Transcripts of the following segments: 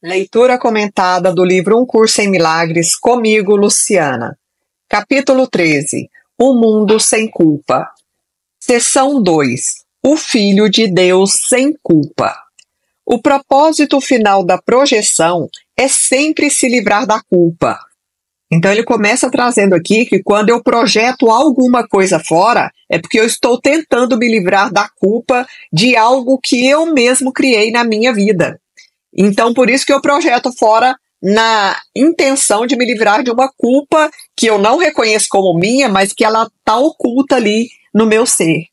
Leitura comentada do livro Um Curso em Milagres, comigo, Luciana. Capítulo 13. O Mundo Sem Culpa. Seção 2. O Filho de Deus sem culpa. O propósito final da projeção é sempre se livrar da culpa. Então ele começa trazendo aqui que quando eu projeto alguma coisa fora, é porque eu estou tentando me livrar da culpa de algo que eu mesmo criei na minha vida. Então, por isso que eu projeto fora na intenção de me livrar de uma culpa que eu não reconheço como minha, mas que ela está oculta ali no meu ser.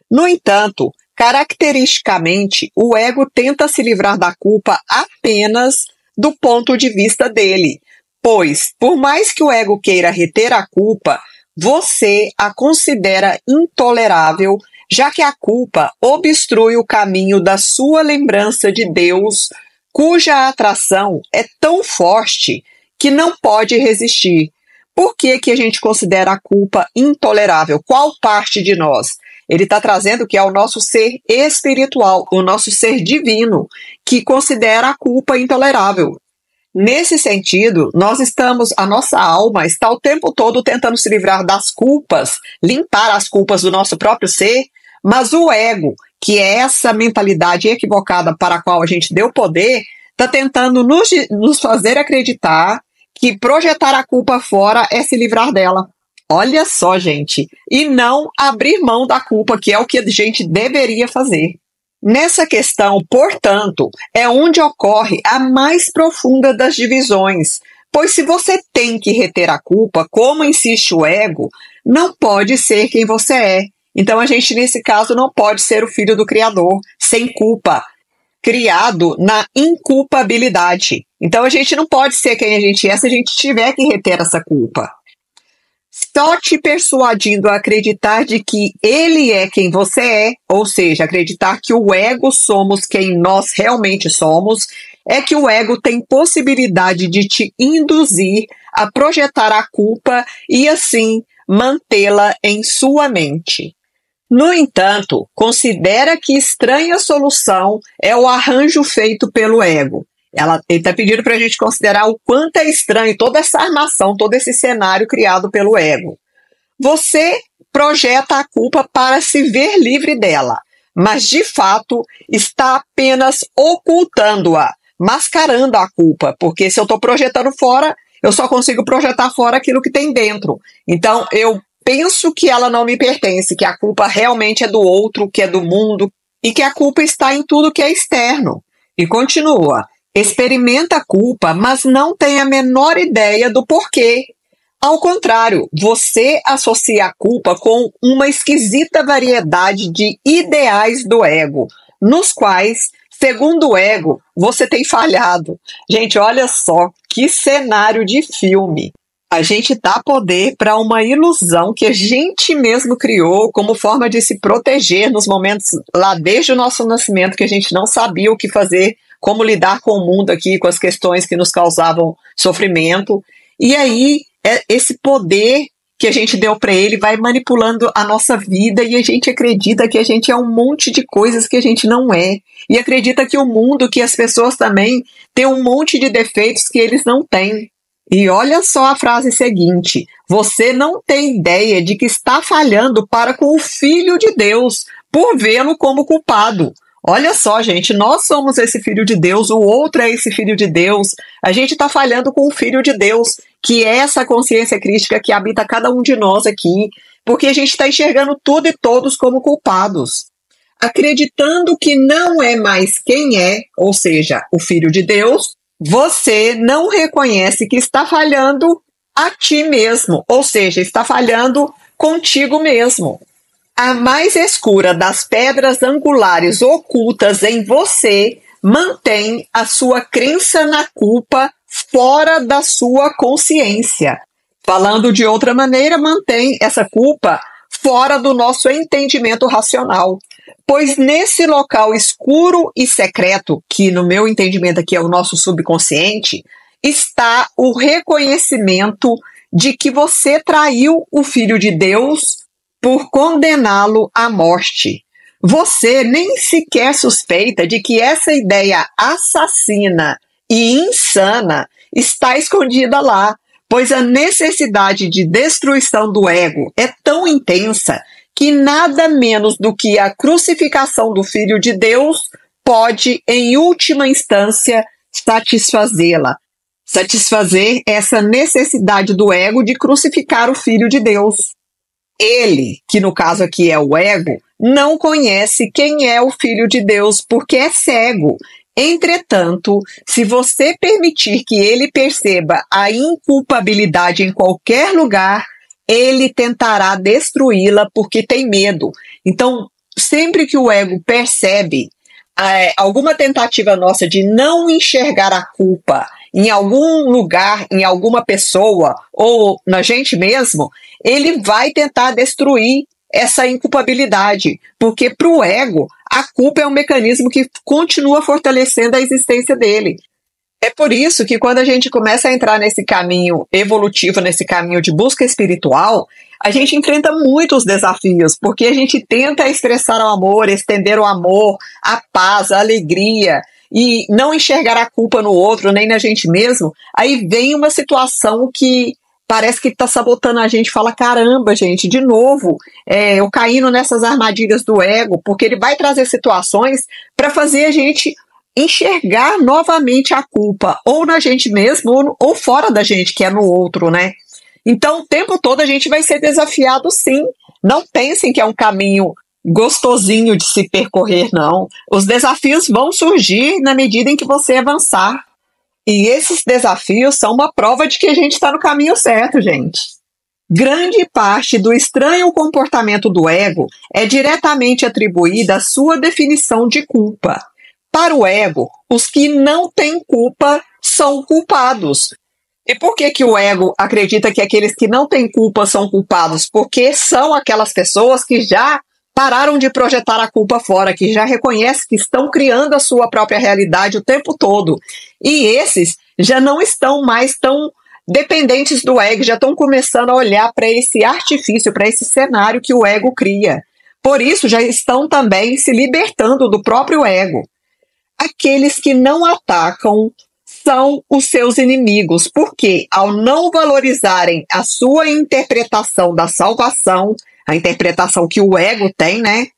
No entanto, caracteristicamente, o ego tenta se livrar da culpa apenas do ponto de vista dele, pois, por mais que o ego queira reter a culpa, você a considera intolerável, já que a culpa obstrui o caminho da sua lembrança de Deus, cuja atração é tão forte que não pode resistir. Por que que a gente considera a culpa intolerável? Qual parte de nós? Ele está trazendo que é o nosso ser espiritual, o nosso ser divino, que considera a culpa intolerável. Nesse sentido, a nossa alma está o tempo todo tentando se livrar das culpas, limpar as culpas do nosso próprio ser, mas o ego, que é essa mentalidade equivocada para a qual a gente deu poder, está tentando nos fazer acreditar que projetar a culpa fora é se livrar dela. Olha só, gente, e não abrir mão da culpa, que é o que a gente deveria fazer. Nessa questão, portanto, é onde ocorre a mais profunda das divisões, pois se você tem que reter a culpa, como insiste o ego, não pode ser quem você é. Então a gente, nesse caso, não pode ser o filho do Criador, sem culpa, criado na inculpabilidade. Então a gente não pode ser quem a gente é se a gente tiver que reter essa culpa. Só te persuadindo a acreditar de que ele é quem você é, ou seja, acreditar que o ego somos quem nós realmente somos, é que o ego tem possibilidade de te induzir a projetar a culpa e assim mantê-la em sua mente. No entanto, considera que estranha solução é o arranjo feito pelo ego. Ele está pedindo para a gente considerar o quanto é estranho toda essa armação, todo esse cenário criado pelo ego. Você projeta a culpa para se ver livre dela, mas de fato está apenas ocultando-a, mascarando a culpa, porque se eu estou projetando fora, eu só consigo projetar fora aquilo que tem dentro. Então eu penso que ela não me pertence, que a culpa realmente é do outro, que é do mundo, e que a culpa está em tudo que é externo. E continua. Experimenta a culpa, mas não tem a menor ideia do porquê. Ao contrário, você associa a culpa com uma esquisita variedade de ideais do ego, nos quais, segundo o ego, você tem falhado. Gente, olha só, que cenário de filme. A gente dá poder para uma ilusão que a gente mesmo criou como forma de se proteger nos momentos lá desde o nosso nascimento, que a gente não sabia o que fazer, como lidar com o mundo aqui, com as questões que nos causavam sofrimento. E aí, esse poder que a gente deu para ele vai manipulando a nossa vida e a gente acredita que a gente é um monte de coisas que a gente não é. E acredita que o mundo, que as pessoas também têm um monte de defeitos que eles não têm. E olha só a frase seguinte: você não tem ideia de que está falhando para com o Filho de Deus por vê-lo como culpado. Olha só, gente, nós somos esse Filho de Deus, o outro é esse Filho de Deus. A gente está falhando com o Filho de Deus, que é essa consciência crística que habita cada um de nós aqui, porque a gente está enxergando tudo e todos como culpados. Acreditando que não é mais quem é, ou seja, o Filho de Deus, você não reconhece que está falhando a ti mesmo, ou seja, está falhando contigo mesmo. A mais escura das pedras angulares ocultas em você mantém a sua crença na culpa fora da sua consciência. Falando de outra maneira, mantém essa culpa fora do nosso entendimento racional. Pois nesse local escuro e secreto, que no meu entendimento aqui é o nosso subconsciente, está o reconhecimento de que você traiu o Filho de Deus por condená-lo à morte. Você nem sequer suspeita de que essa ideia assassina e insana está escondida lá, pois a necessidade de destruição do ego é tão intensa que nada menos do que a crucificação do Filho de Deus pode, em última instância, satisfazê-la. Satisfazer essa necessidade do ego de crucificar o Filho de Deus. Ele, que no caso aqui é o ego, não conhece quem é o Filho de Deus porque é cego. Entretanto, se você permitir que ele perceba a inculpabilidade em qualquer lugar, ele tentará destruí-la porque tem medo. Então, sempre que o ego percebe alguma tentativa nossa de não enxergar a culpa em algum lugar, em alguma pessoa ou na gente mesmo, ele vai tentar destruir essa inculpabilidade, porque para o ego, a culpa é um mecanismo que continua fortalecendo a existência dele. É por isso que quando a gente começa a entrar nesse caminho evolutivo, nesse caminho de busca espiritual, a gente enfrenta muitos desafios, porque a gente tenta expressar o amor, estender o amor, a paz, a alegria, e não enxergar a culpa no outro, nem na gente mesmo. Aí vem uma situação que parece que está sabotando a gente, fala, caramba, gente, de novo, eu caindo nessas armadilhas do ego, porque ele vai trazer situações para fazer a gente enxergar novamente a culpa, ou na gente mesmo, ou fora da gente, que é no outro, né? Então, o tempo todo a gente vai ser desafiado, sim. Não pensem que é um caminho gostosinho de se percorrer, não. Os desafios vão surgir na medida em que você avançar. E esses desafios são uma prova de que a gente está no caminho certo, gente. Grande parte do estranho comportamento do ego é diretamente atribuída à sua definição de culpa. Para o ego, os que não têm culpa são culpados. E por que o ego acredita que aqueles que não têm culpa são culpados? Porque são aquelas pessoas que já pararam de projetar a culpa fora, que já reconhecem que estão criando a sua própria realidade o tempo todo. E esses já não estão mais tão dependentes do ego, já estão começando a olhar para esse artifício, para esse cenário que o ego cria. Por isso, já estão também se libertando do próprio ego. Aqueles que não atacam são os seus inimigos, porque ao não valorizarem a sua interpretação da salvação, a interpretação que o ego tem, né,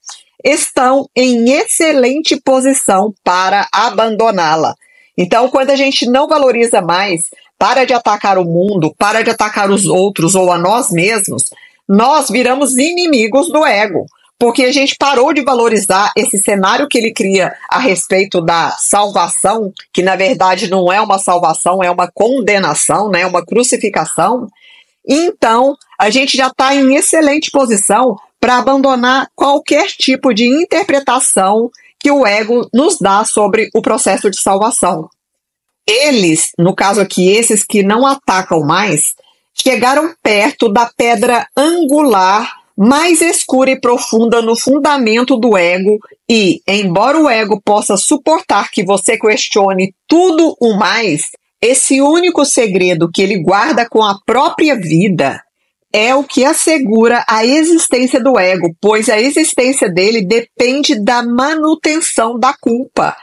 estão em excelente posição para abandoná-la. Então, quando a gente não valoriza mais, para de atacar o mundo, para de atacar os outros ou a nós mesmos, nós viramos inimigos do ego. Porque a gente parou de valorizar esse cenário que ele cria a respeito da salvação, que na verdade não é uma salvação, é uma condenação, né, uma crucificação. Então, a gente já está em excelente posição para abandonar qualquer tipo de interpretação que o ego nos dá sobre o processo de salvação. Eles, no caso aqui, esses que não atacam mais, chegaram perto da pedra angular mais escura e profunda no fundamento do ego e, embora o ego possa suportar que você questione tudo o mais, esse único segredo que ele guarda com a própria vida é o que assegura a existência do ego, pois a existência dele depende da manutenção da culpa.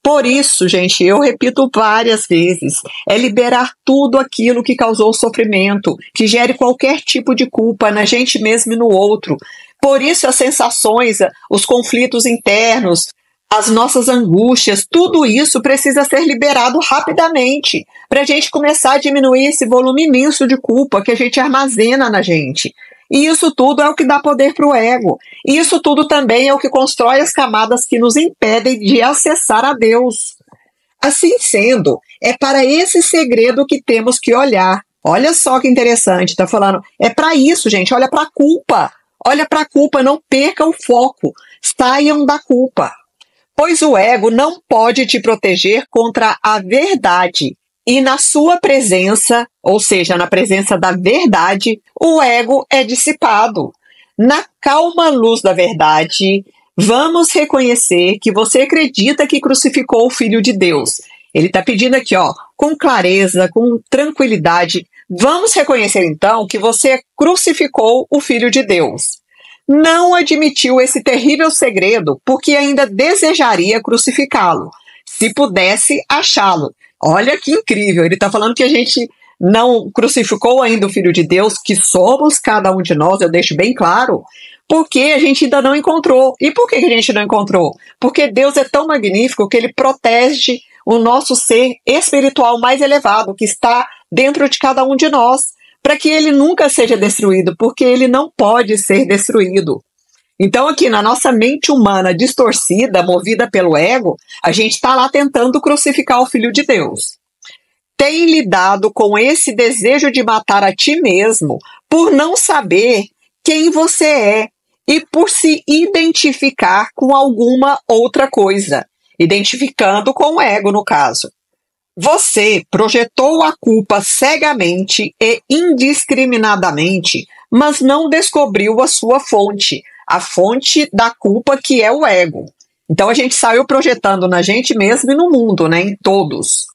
Por isso, gente, eu repito várias vezes, é liberar tudo aquilo que causou sofrimento, que gere qualquer tipo de culpa na gente mesmo e no outro. Por isso as sensações, os conflitos internos, as nossas angústias, tudo isso precisa ser liberado rapidamente, para a gente começar a diminuir esse volume imenso de culpa que a gente armazena na gente. E isso tudo é o que dá poder para o ego. E isso tudo também é o que constrói as camadas que nos impedem de acessar a Deus. Assim sendo, é para esse segredo que temos que olhar. Olha só que interessante, está falando. É para isso, gente, olha para a culpa. Olha para a culpa, não perca o foco. Saiam da culpa. Pois o ego não pode te proteger contra a verdade. E na sua presença, ou seja, na presença da verdade, o ego é dissipado. Na calma luz da verdade, vamos reconhecer que você acredita que crucificou o Filho de Deus. Ele está pedindo aqui, com clareza, com tranquilidade, vamos reconhecer então que você crucificou o Filho de Deus. Não admitiu esse terrível segredo porque ainda desejaria crucificá-lo, se pudesse achá-lo. Olha que incrível, ele está falando que a gente não crucificou ainda o Filho de Deus, que somos cada um de nós, eu deixo bem claro, porque a gente ainda não encontrou. E por que a gente não encontrou? Porque Deus é tão magnífico que ele protege o nosso ser espiritual mais elevado, que está dentro de cada um de nós, para que ele nunca seja destruído, porque ele não pode ser destruído. Então, aqui na nossa mente humana distorcida, movida pelo ego, a gente está lá tentando crucificar o Filho de Deus. Tem lidado com esse desejo de matar a ti mesmo por não saber quem você é e por se identificar com alguma outra coisa, identificando com o ego, no caso. Você projetou a culpa cegamente e indiscriminadamente, mas não descobriu a sua fonte, a fonte da culpa, que é o ego. Então a gente saiu projetando na gente mesmo e no mundo, né, em todos.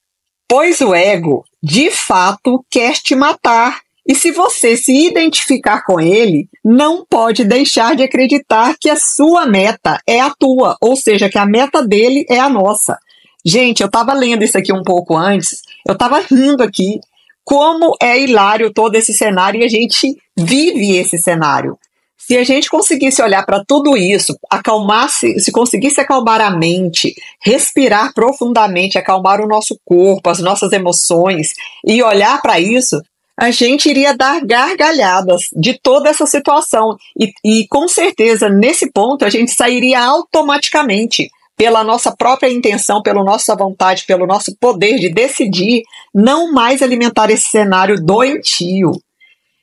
Pois o ego, de fato, quer te matar. E se você se identificar com ele, não pode deixar de acreditar que a sua meta é a tua, ou seja, que a meta dele é a nossa. Gente, eu estava lendo isso aqui um pouco antes, eu estava rindo aqui, como é hilário todo esse cenário e a gente vive esse cenário. Se a gente conseguisse olhar para tudo isso, se conseguisse acalmar a mente, respirar profundamente, acalmar o nosso corpo, as nossas emoções e olhar para isso, a gente iria dar gargalhadas de toda essa situação. E com certeza, nesse ponto, a gente sairia automaticamente, pela nossa própria intenção, pela nossa vontade, pelo nosso poder de decidir, não mais alimentar esse cenário doentio.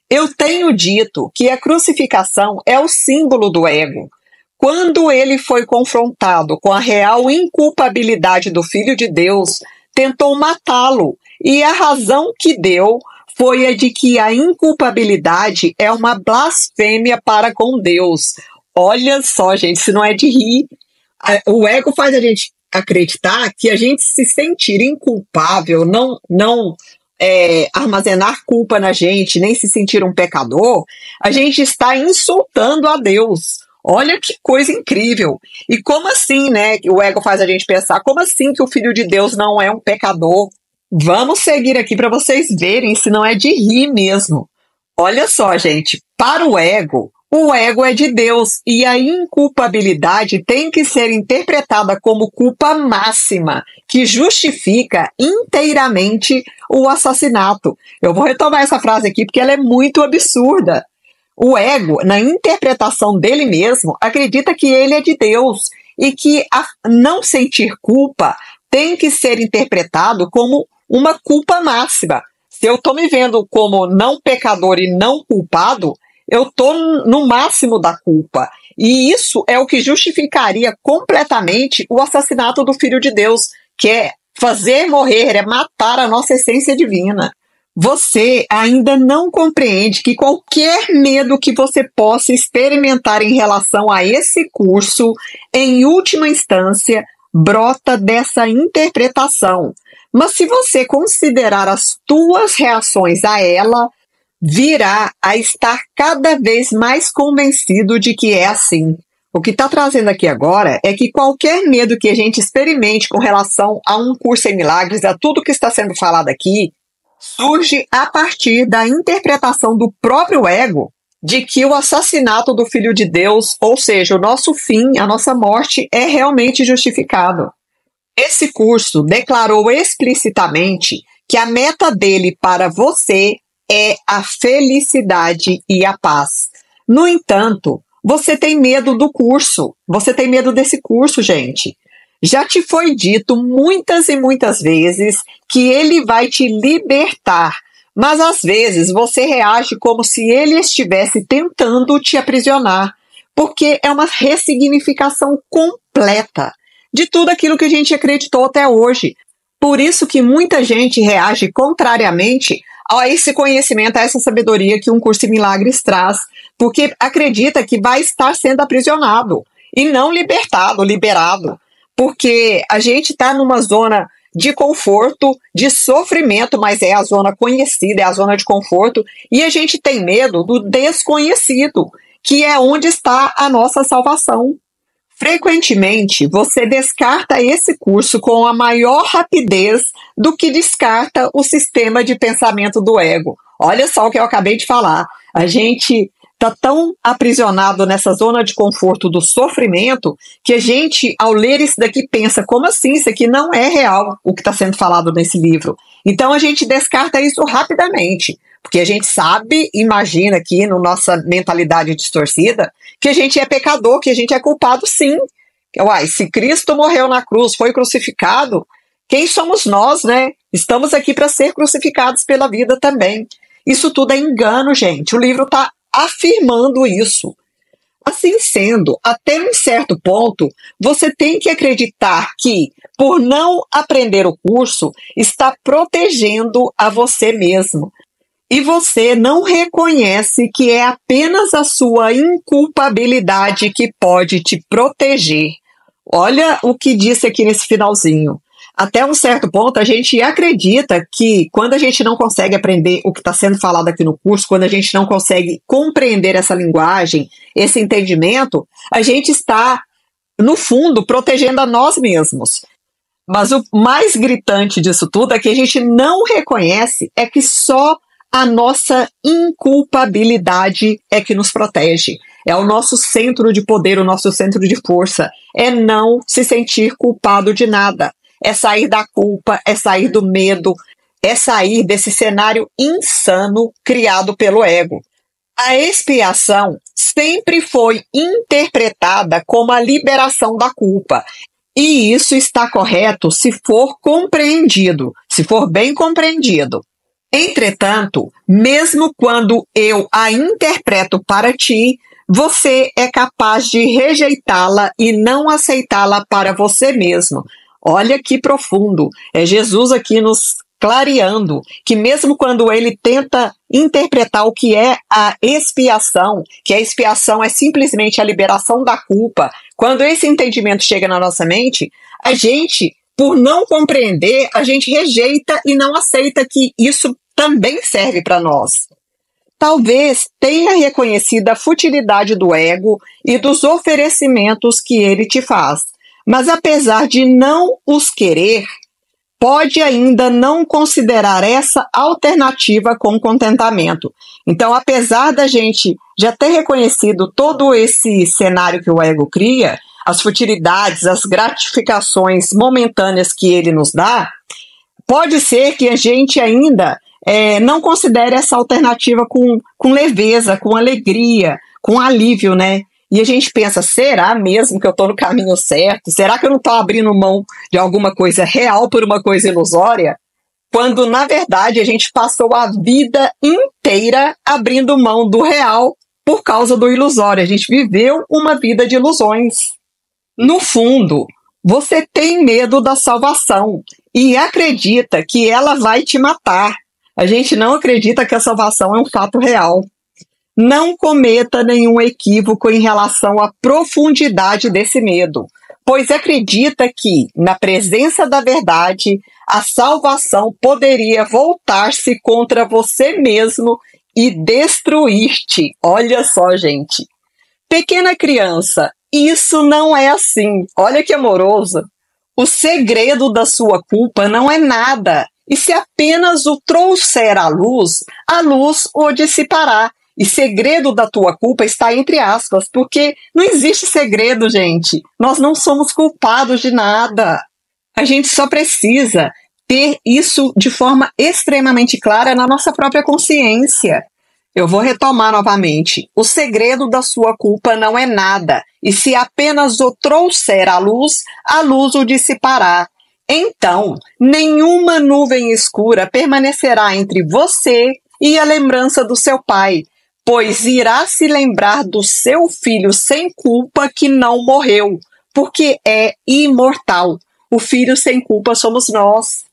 Eu tenho dito que a crucificação é o símbolo do ego. Quando ele foi confrontado com a real inculpabilidade do Filho de Deus, tentou matá-lo, e a razão que deu foi a de que a inculpabilidade é uma blasfêmia para com Deus. Olha só, gente, se não é de rir. O ego faz a gente acreditar que a gente se sentir inculpável, não armazenar culpa na gente, nem se sentir um pecador, a gente está insultando a Deus. Olha que coisa incrível. E como assim, né? O ego faz a gente pensar, como assim que o Filho de Deus não é um pecador? Vamos seguir aqui para vocês verem se não é de rir mesmo. Olha só, gente, para o ego é de Deus e a inculpabilidade tem que ser interpretada como culpa máxima, que justifica inteiramente o assassinato. Eu vou retomar essa frase aqui porque ela é muito absurda. O ego, na interpretação dele mesmo, acredita que ele é de Deus e que não sentir culpa tem que ser interpretado como uma culpa máxima. Se eu estou me vendo como não pecador e não culpado, eu estou no máximo da culpa. E isso é o que justificaria completamente o assassinato do Filho de Deus, que é fazer morrer, é matar a nossa essência divina. Você ainda não compreende que qualquer medo que você possa experimentar em relação a esse curso, em última instância, brota dessa interpretação. Mas se você considerar as tuas reações a ela, virá a estar cada vez mais convencido de que é assim. O que está trazendo aqui agora é que qualquer medo que a gente experimente com relação a um curso em milagres, a tudo que está sendo falado aqui, surge a partir da interpretação do próprio ego de que o assassinato do Filho de Deus, ou seja, o nosso fim, a nossa morte, é realmente justificado. Esse curso declarou explicitamente que a meta dele para você é a felicidade e a paz. No entanto, você tem medo do curso. Você tem medo desse curso, gente. Já te foi dito muitas e muitas vezes que ele vai te libertar, mas às vezes você reage como se ele estivesse tentando te aprisionar, porque é uma ressignificação completa de tudo aquilo que a gente acreditou até hoje. Por isso que muita gente reage contrariamente a esse conhecimento, a essa sabedoria que um curso em milagres traz, porque acredita que vai estar sendo aprisionado e não liberado, porque a gente está numa zona de conforto, de sofrimento, mas é a zona conhecida, é a zona de conforto, e a gente tem medo do desconhecido, que é onde está a nossa salvação. Frequentemente, você descarta esse curso com a maior rapidez do que descarta o sistema de pensamento do ego. Olha só o que eu acabei de falar. A gente está tão aprisionado nessa zona de conforto do sofrimento que a gente, ao ler isso daqui, pensa, como assim? Isso aqui não é real, o que está sendo falado nesse livro. Então a gente descarta isso rapidamente, porque a gente sabe, imagina aqui, na nossa mentalidade distorcida, que a gente é pecador, que a gente é culpado sim. Uai, se Cristo morreu na cruz, foi crucificado, quem somos nós, né? Estamos aqui para ser crucificados pela vida também. Isso tudo é engano, gente. O livro está afirmando isso. Assim sendo, até um certo ponto, você tem que acreditar que, por não aprender o curso, está protegendo a você mesmo. E você não reconhece que é apenas a sua inculpabilidade que pode te proteger. Olha o que disse aqui nesse finalzinho. Até um certo ponto, a gente acredita que quando a gente não consegue aprender o que está sendo falado aqui no curso, quando a gente não consegue compreender essa linguagem, esse entendimento, a gente está, no fundo, protegendo a nós mesmos. Mas o mais gritante disso tudo é que a gente não reconhece é que só a nossa inculpabilidade é que nos protege. É o nosso centro de poder, o nosso centro de força. É não se sentir culpado de nada. É sair da culpa, é sair do medo, é sair desse cenário insano criado pelo ego. A expiação sempre foi interpretada como a liberação da culpa. E isso está correto se for compreendido, se for bem compreendido. Entretanto, mesmo quando eu a interpreto para ti, você é capaz de rejeitá-la e não aceitá-la para você mesmo. Olha que profundo. É Jesus aqui nos clareando que mesmo quando ele tenta interpretar o que é a expiação, que a expiação é simplesmente a liberação da culpa, quando esse entendimento chega na nossa mente, a gente, por não compreender, a gente rejeita e não aceita que isso também serve para nós. Talvez tenha reconhecido a futilidade do ego e dos oferecimentos que ele te faz. Mas apesar de não os querer, pode ainda não considerar essa alternativa com contentamento. Então, apesar da gente já ter reconhecido todo esse cenário que o ego cria, as futilidades, as gratificações momentâneas que ele nos dá, pode ser que a gente ainda não considere essa alternativa com leveza, com alegria, com alívio, né? E a gente pensa, será mesmo que eu estou no caminho certo? Será que eu não estou abrindo mão de alguma coisa real por uma coisa ilusória? Quando, na verdade, a gente passou a vida inteira abrindo mão do real por causa do ilusório. A gente viveu uma vida de ilusões. No fundo, você tem medo da salvação e acredita que ela vai te matar. A gente não acredita que a salvação é um fato real. Não cometa nenhum equívoco em relação à profundidade desse medo, pois acredita que, na presença da verdade, a salvação poderia voltar-se contra você mesmo e destruir-te. Olha só, gente. Pequena criança, isso não é assim. Olha que amoroso. O segredo da sua culpa não é nada. E se apenas o trouxer à luz, a luz o dissipará. E segredo da tua culpa está entre aspas, porque não existe segredo, gente. Nós não somos culpados de nada. A gente só precisa ter isso de forma extremamente clara na nossa própria consciência. Eu vou retomar novamente. O segredo da sua culpa não é nada. E se apenas o trouxer à luz, a luz o dissipará. Então, nenhuma nuvem escura permanecerá entre você e a lembrança do seu pai, pois irá se lembrar do seu filho sem culpa que não morreu, porque é imortal. O filho sem culpa somos nós.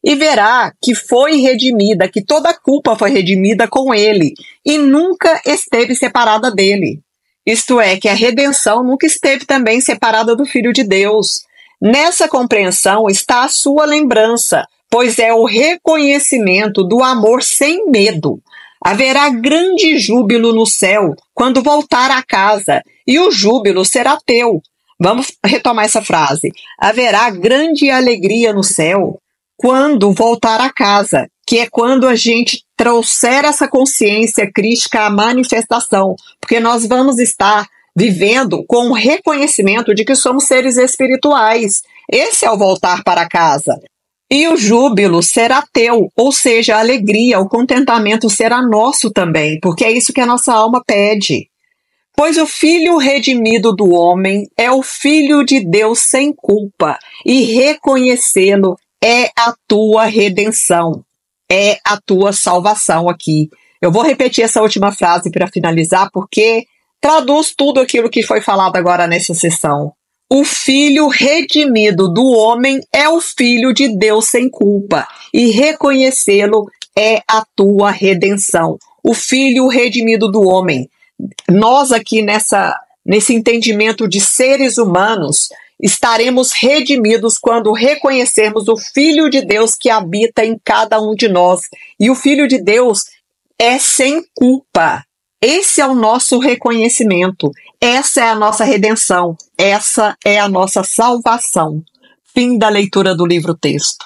E verá que foi redimida, que toda culpa foi redimida com ele, e nunca esteve separada dele. Isto é, que a redenção nunca esteve também separada do Filho de Deus. Nessa compreensão está a sua lembrança, pois é o reconhecimento do amor sem medo. Haverá grande júbilo no céu quando voltar à casa, e o júbilo será teu. Vamos retomar essa frase. Haverá grande alegria no céu quando voltar a casa, que é quando a gente trouxer essa consciência crística à manifestação, porque nós vamos estar vivendo com o reconhecimento de que somos seres espirituais. Esse é o voltar para casa. E o júbilo será teu, ou seja, a alegria, o contentamento será nosso também, porque é isso que a nossa alma pede. Pois o Filho redimido do homem é o Filho de Deus sem culpa, e reconhecê-lo é a tua redenção, é a tua salvação aqui. Eu vou repetir essa última frase para finalizar, porque traduz tudo aquilo que foi falado agora nessa sessão. O Filho redimido do homem é o Filho de Deus sem culpa, e reconhecê-lo é a tua redenção. O Filho redimido do homem. Nós aqui nesse entendimento de seres humanos, estaremos redimidos quando reconhecermos o Filho de Deus que habita em cada um de nós. E o Filho de Deus é sem culpa. Esse é o nosso reconhecimento. Essa é a nossa redenção. Essa é a nossa salvação. Fim da leitura do livro-texto.